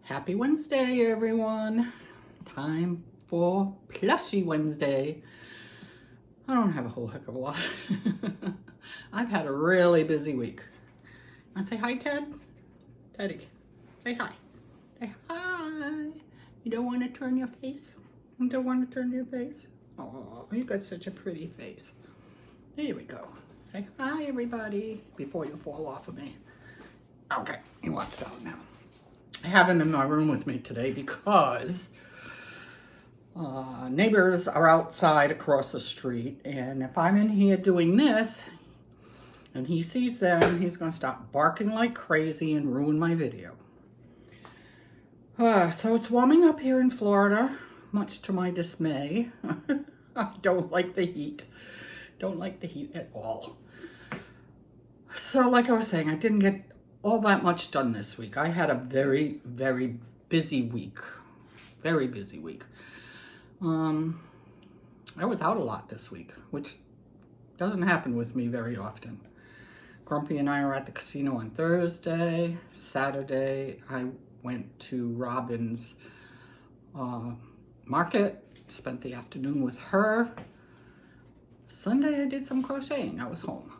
Happy Wednesday, everyone. Time for Plushie Wednesday. I don't have a whole heck of a lot. I've had a really busy week. Want to say hi, Ted? Teddy, say hi. Say hi. You don't want to turn your face? You don't want to turn your face? Oh, you got such a pretty face. There we go. Say hi, everybody, before you fall off of me. Okay, he wants to out now. I have him in my room with me today because neighbors are outside across the street, and if I'm in here doing this and he sees them, he's going to start barking like crazy and ruin my video. So it's warming up here in Florida, much to my dismay. I don't like the heat. Don't like the heat at all. So like I was saying, I didn't get all that much done this week. I had a very, very busy week. Very busy week. I was out a lot this week, which doesn't happen with me very often. Grumpy and I are at the casino on Thursday. Saturday, I went to Robin's market, spent the afternoon with her. Sunday, I did some crocheting. I was home.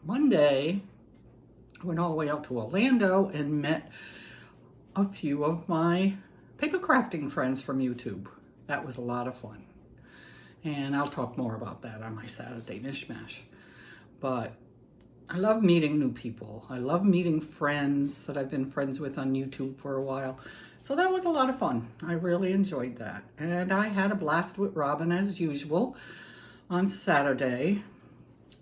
Monday, I went all the way out to Orlando and met a few of my paper crafting friends from YouTube. That was a lot of fun. And I'll talk more about that on my Saturday Mishmash. But I love meeting new people. I love meeting friends that I've been friends with on YouTube for a while. So that was a lot of fun. I really enjoyed that. And I had a blast with Robin as usual on Saturday.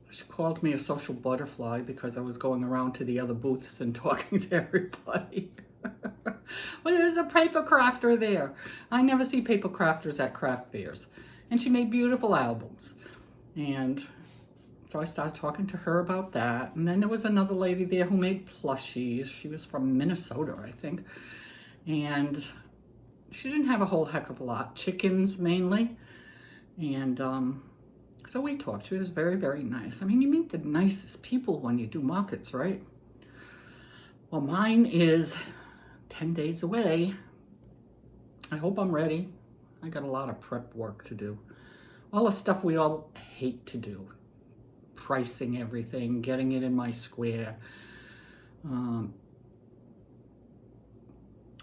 She called me a social butterfly because I was going around to the other booths and talking to everybody. Well, there's a paper crafter there. I never see paper crafters at craft fairs. And she made beautiful albums. And so I started talking to her about that. And then there was another lady there who made plushies. She was from Minnesota, I think. And she didn't have a whole heck of a lot. Chickens mainly. And so we talked. She was very, very nice. I mean, you meet the nicest people when you do markets, right? Well, mine is 10 days away. I hope I'm ready. I got a lot of prep work to do. All the stuff we all hate to do. Pricing everything, getting it in my square. I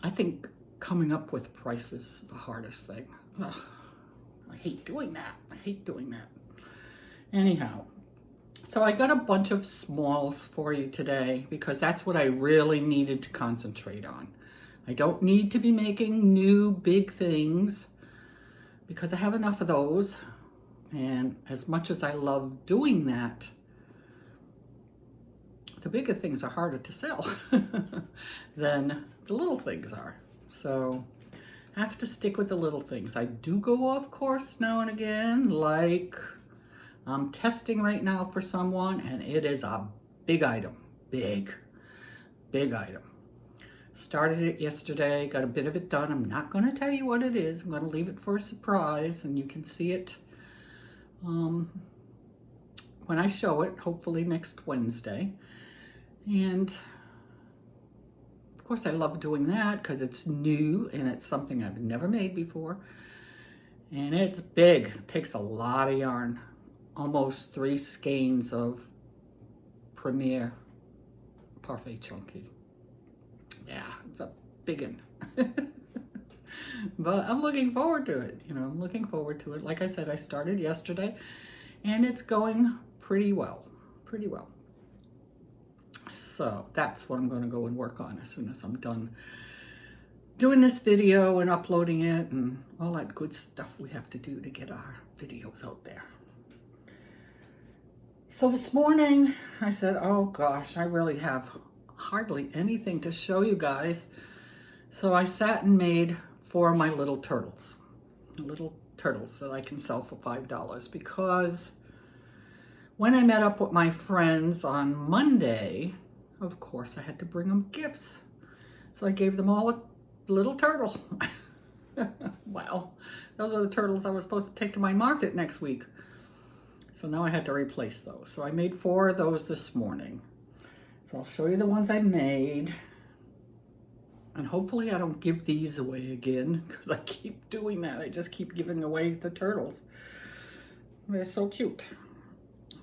think coming up with prices is the hardest thing. Ugh, I hate doing that. I hate doing that. Anyhow, so I got a bunch of smalls for you today because that's what I really needed to concentrate on. I don't need to be making new big things because I have enough of those. And as much as I love doing that, the bigger things are harder to sell than the little things are. So I have to stick with the little things. I do go off course now and again, like I'm testing right now for someone, and it is a big item. Big item. Started it yesterday, got a bit of it done. I'm not going to tell you what it is. I'm going to leave it for a surprise, and you can see it when I show it, hopefully next Wednesday. And of course I love doing that because it's new and it's something I've never made before. And it's big. It takes a lot of yarn. Almost 3 skeins of Premier Parfait Chunky. Yeah, it's a big one. But I'm looking forward to it. You know, I'm looking forward to it. Like I said, I started yesterday and it's going pretty well. Pretty well. So that's what I'm going to go and work on as soon as I'm done doing this video and uploading it and all that good stuff we have to do to get our videos out there. So this morning I said, oh gosh, I really have hardly anything to show you guys. So I sat and made 4 of my little turtles that I can sell for $5 because when I met up with my friends on Monday, of course I had to bring them gifts. So I gave them all a little turtle. Well, those are the turtles I was supposed to take to my market next week. So now I had to replace those. So I made 4 of those this morning. So I'll show you the ones I made. And hopefully I don't give these away again, because I keep doing that. I just keep giving away the turtles. They're so cute.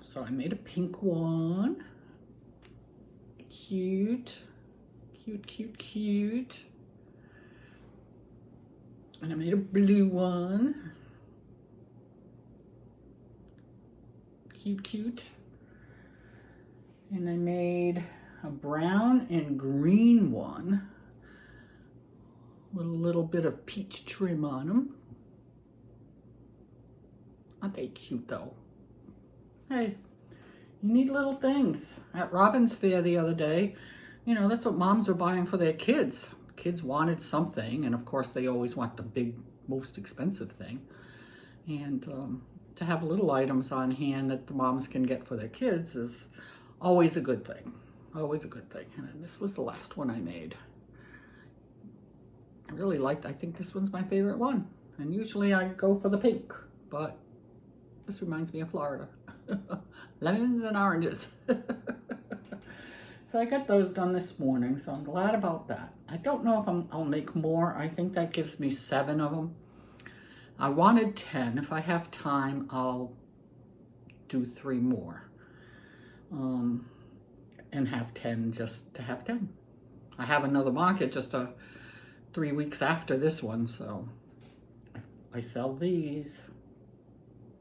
So I made a pink one. Cute. Cute, cute, cute. And I made a blue one. Cute, cute. And I made a brown and green one with a little bit of peach trim on them. Aren't they cute though? Hey, you need little things. At Robin's Fair the other day, you know, that's what moms were buying for their kids. Kids wanted something, and of course they always want the big, most expensive thing. And to have little items on hand that the moms can get for their kids is always a good thing. Always a good thing. And this was the last one I made. I really liked, I think this one's my favorite one. And usually I go for the pink, but this reminds me of Florida. Lemons and oranges. So I got those done this morning, so I'm glad about that. I don't know if I'll make more. I think that gives me 7 of them. I wanted 10. If I have time, I'll do 3 more. And have 10 just to have 10. I have another market just 3 weeks after this one, so if I sell these,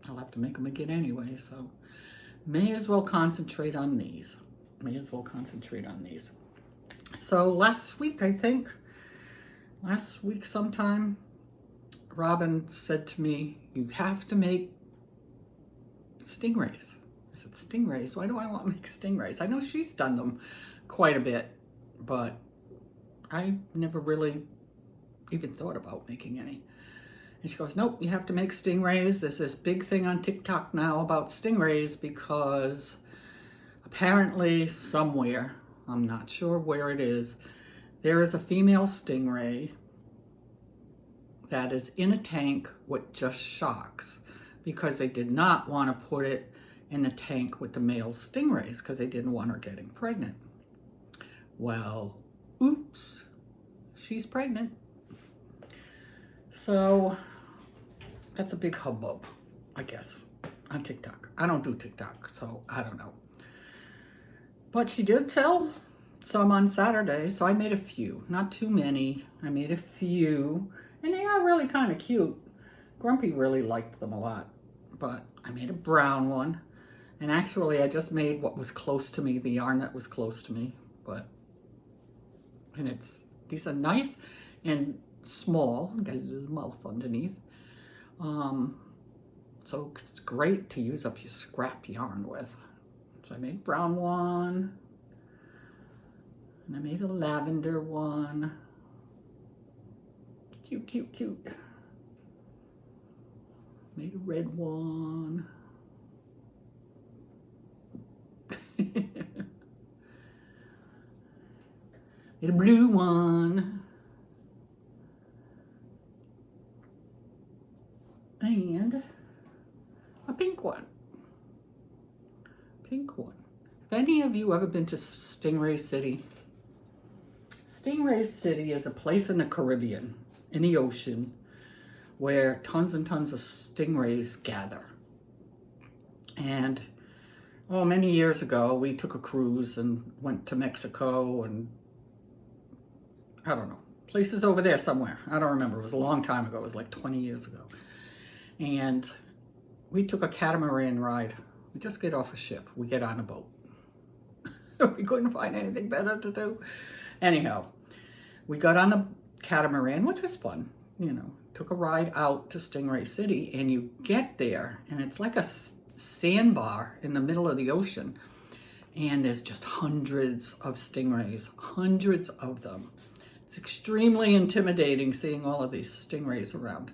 I'll have to make them again anyway, so may as well concentrate on these. May as well concentrate on these. So last week sometime, Robin said to me, you have to make stingrays. I said, stingrays? Why do I want to make stingrays? I know she's done them quite a bit, but I never really even thought about making any. And she goes, nope, you have to make stingrays. There's this big thing on TikTok now about stingrays because apparently somewhere, I'm not sure where it is, there is a female stingray that is in a tank with just sharks because they did not want to put it in the tank with the male stingrays because they didn't want her getting pregnant. Well, oops, she's pregnant. So that's a big hubbub, I guess, on TikTok. I don't do TikTok, so I don't know. But she did sell some on Saturday, so I made a few. Not too many. I made a few, and they are really kind of cute. Grumpy really liked them a lot, but I made a brown one. And actually, I just made what was close to me, the yarn that was close to me. And these are nice and small. Got a little mouth underneath. So it's great to use up your scrap yarn with. So I made a brown one. And I made a lavender one. Cute, cute, cute. Made a red one. Made a blue one. And a pink one. Pink one. Have any of you ever been to Stingray City? Stingray City is a place in the Caribbean, in the ocean, where tons and tons of stingrays gather. And many years ago, we took a cruise and went to Mexico and I don't know, places over there somewhere. I don't remember. It was a long time ago. It was like 20 years ago. And we took a catamaran ride. We just get off a ship. We get on a boat. We couldn't find anything better to do. Anyhow, we got on a catamaran, which was fun. You know, took a ride out to Stingray City, and you get there, and it's like a sandbar in the middle of the ocean. And there's just hundreds of stingrays, hundreds of them. It's extremely intimidating seeing all of these stingrays around.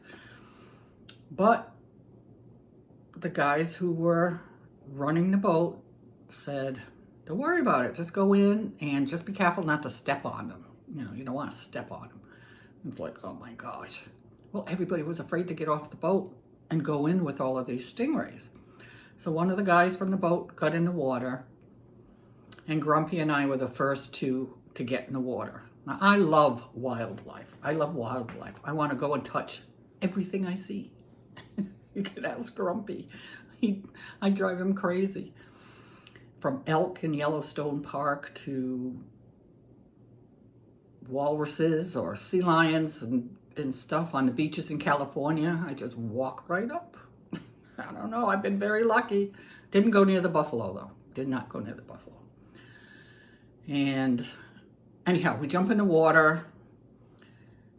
But the guys who were running the boat said, don't worry about it. Just go in and just be careful not to step on them. You know, you don't want to step on them. It's like, oh my gosh. Well, everybody was afraid to get off the boat and go in with all of these stingrays. So one of the guys from the boat got in the water, and Grumpy and I were the first two to get in the water. Now, I love wildlife. I love wildlife. I want to go and touch everything I see. You can ask Grumpy. I drive him crazy. From elk in Yellowstone Park to walruses or sea lions and stuff on the beaches in California. I just walk right up. I don't know. I've been very lucky. Didn't go near the buffalo, though. Did not go near the buffalo. And anyhow, we jump in the water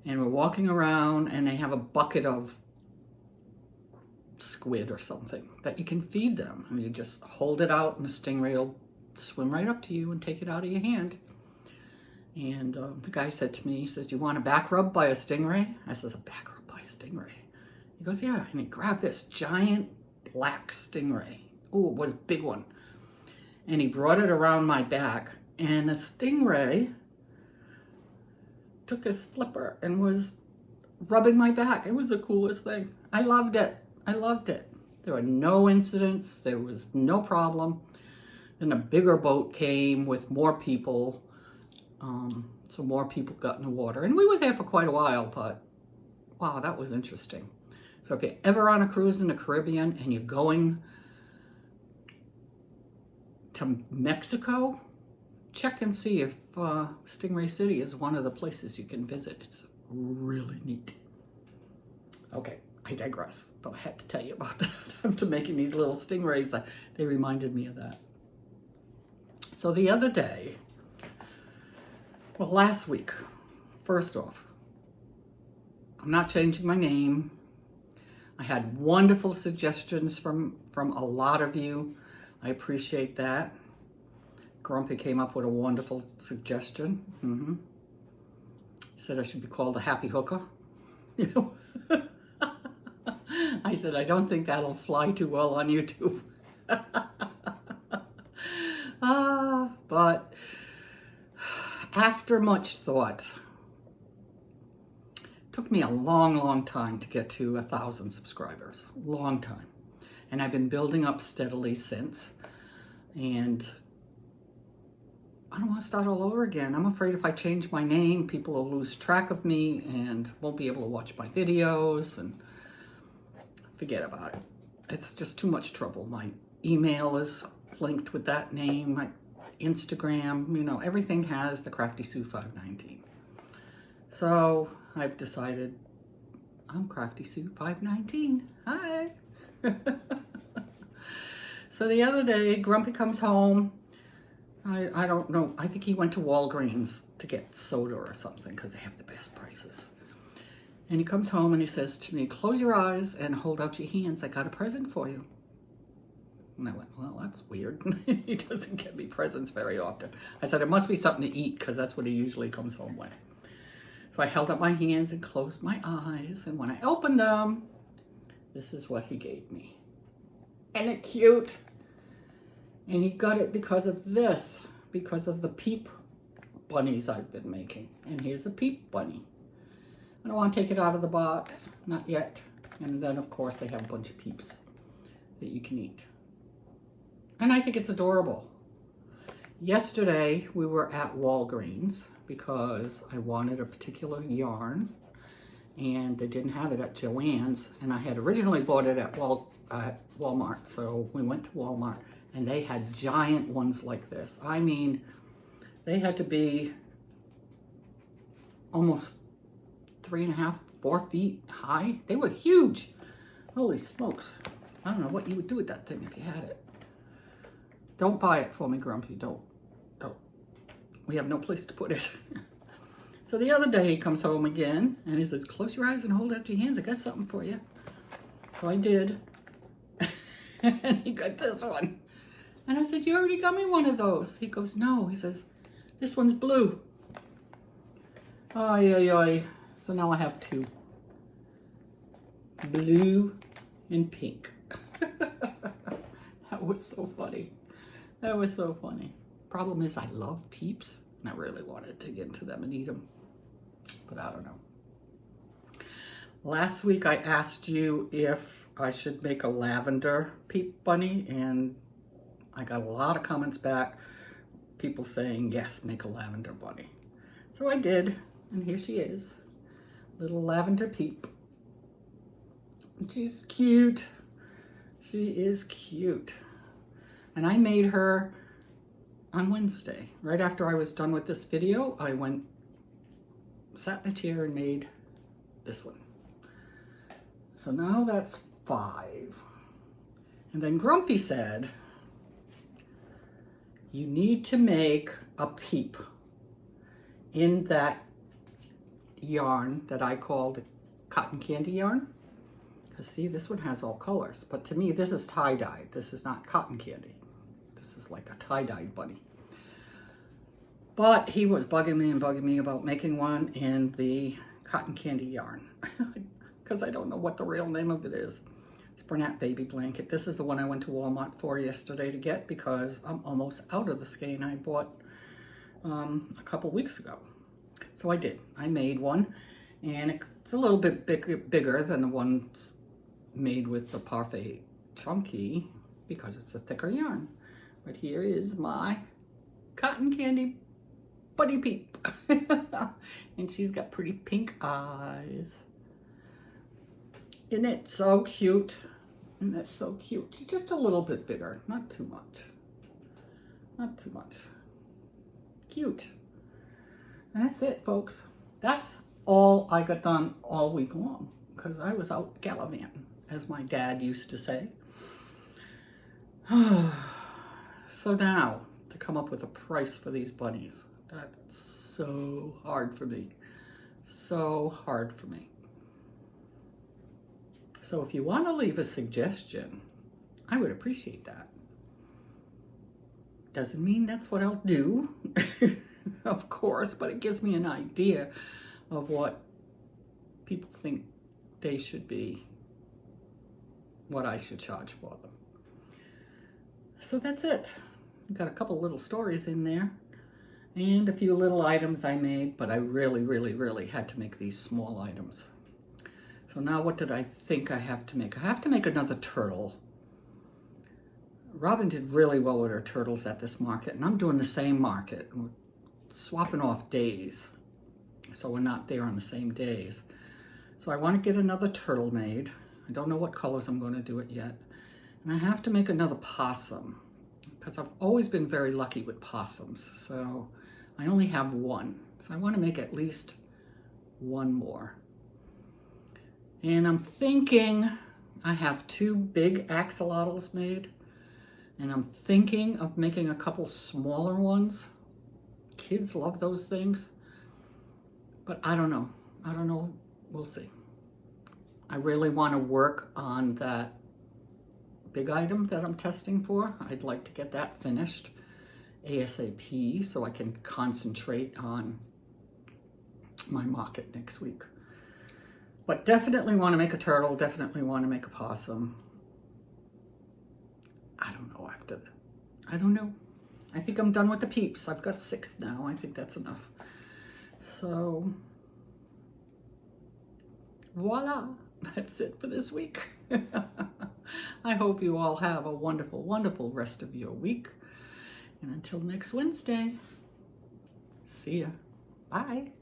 and we're walking around, and they have a bucket of squid or something that you can feed them. And you just hold it out, and the stingray will swim right up to you and take it out of your hand. And the guy said to me, he says, "Do you want a back rub by a stingray?" I says, "A back rub by a stingray?" He goes, "Yeah." And he grabbed this giant black stingray. Oh, it was a big one. And he brought it around my back, and the stingray took his flipper and was rubbing my back. It was the coolest thing. I loved it. I loved it. There were no incidents. There was no problem. Then a bigger boat came with more people. So more people got in the water. And we were there for quite a while, but wow, that was interesting. So if you're ever on a cruise in the Caribbean and you're going to Mexico, check and see if Stingray City is one of the places you can visit. It's really neat. Okay, I digress, but I had to tell you about that. After making these little stingrays, they reminded me of that. So the other day, well, last week, first off, I'm not changing my name. I had wonderful suggestions from a lot of you. I appreciate that. Grumpy came up with a wonderful suggestion. He said I should be called a happy hooker. You know? I said, I don't think that'll fly too well on YouTube. But after much thought, it took me a long time to get to 1,000 subscribers. Long time. And I've been building up steadily since. And I don't want to start all over again. I'm afraid if I change my name, people will lose track of me and won't be able to watch my videos, and forget about it. It's just too much trouble. My email is linked with that name, my Instagram, you know, everything has the Crafty Sue 519. So I've decided I'm Crafty Sue 519. Hi. So the other day, Grumpy comes home. I don't know. I think he went to Walgreens to get soda or something because they have the best prices. And he comes home and he says to me, "Close your eyes and hold out your hands. I got a present for you." And I went, well, that's weird. He doesn't get me presents very often. I said, it must be something to eat because that's what he usually comes home with. So I held up my hands and closed my eyes. And when I opened them, this is what he gave me. Isn't it cute? And he got it because of this, because of the Peep bunnies I've been making. And here's a Peep bunny. I don't want to take it out of the box, not yet. And then, of course, they have a bunch of Peeps that you can eat. And I think it's adorable. Yesterday, we were at Walgreens because I wanted a particular yarn, and they didn't have it at Joann's, and I had originally bought it at Walmart. So we went to Walmart, and they had giant ones like this. I mean, they had to be almost 3.5, 4 feet high. They were huge. Holy smokes. I don't know what you would do with that thing if you had it. Don't buy it for me, Grumpy. Don't. We have no place to put it. So the other day he comes home again and he says, "Close your eyes and hold out your hands. I got something for you." So I did. And he got this one. And I said, "You already got me one of those." He goes, "No." He says, "This one's blue." Oy, oy, oy. So now I have two. Blue and pink. That was so funny. That was so funny. Problem is, I love Peeps, and I really wanted to get into them and eat them, but I don't know. Last week, I asked you if I should make a lavender Peep bunny, and I got a lot of comments back, people saying, yes, make a lavender bunny. So I did, and here she is, little lavender Peep. She's cute. She is cute. And I made her on Wednesday. Right after I was done with this video, I sat in a chair and made this one. So now that's 5. And then Grumpy said, you need to make a Peep in that yarn that I called cotton candy yarn. Because see, this one has all colors, but to me, this is tie-dyed. This is not cotton candy. This is like a tie-dyed bunny. But he was bugging me about making one in the cotton candy yarn. Because I don't know what the real name of it is. It's Bernat Baby Blanket. This is the one I went to Walmart for yesterday to get because I'm almost out of the skein I bought a couple weeks ago. So I did. I made one, and it's a little bit bigger than the ones made with the Parfait Chunky because it's a thicker yarn. But here is my cotton candy Buddy Peep. And she's got pretty pink eyes. Isn't it so cute? Isn't that so cute? She's just a little bit bigger, not too much. Not too much. Cute. And that's it, folks. That's all I got done all week long because I was out gallivanting, as my dad used to say. So now, to come up with a price for these bunnies, that's so hard for me. So hard for me. So if you want to leave a suggestion, I would appreciate that. Doesn't mean that's what I'll do, of course, but it gives me an idea of what people think they should be, what I should charge for them. So that's it. Got a couple little stories in there and a few little items I made, but I really had to make these small items. So now what did I think I have to make? I have to make another turtle. Robin did really well with her turtles at this market, and I'm doing the same market. We're swapping off days, so we're not there on the same days. So I want to get another turtle made. I don't know what colors I'm going to do it yet. And I have to make another possum, because I've always been very lucky with possums. So I only have one. So I want to make at least one more. And I'm thinking I have 2 big axolotls made, and I'm thinking of making a couple smaller ones. Kids love those things, but I don't know. I don't know. We'll see. I really want to work on that big item that I'm testing for. I'd like to get that finished ASAP so I can concentrate on my market next week. But definitely want to make a turtle, definitely want to make a possum. I don't know after that. I don't know. I think I'm done with the peeps. I've got 6 now. I think that's enough. So, voila. That's it for this week. I hope you all have a wonderful, wonderful rest of your week. And until next Wednesday, see ya. Bye.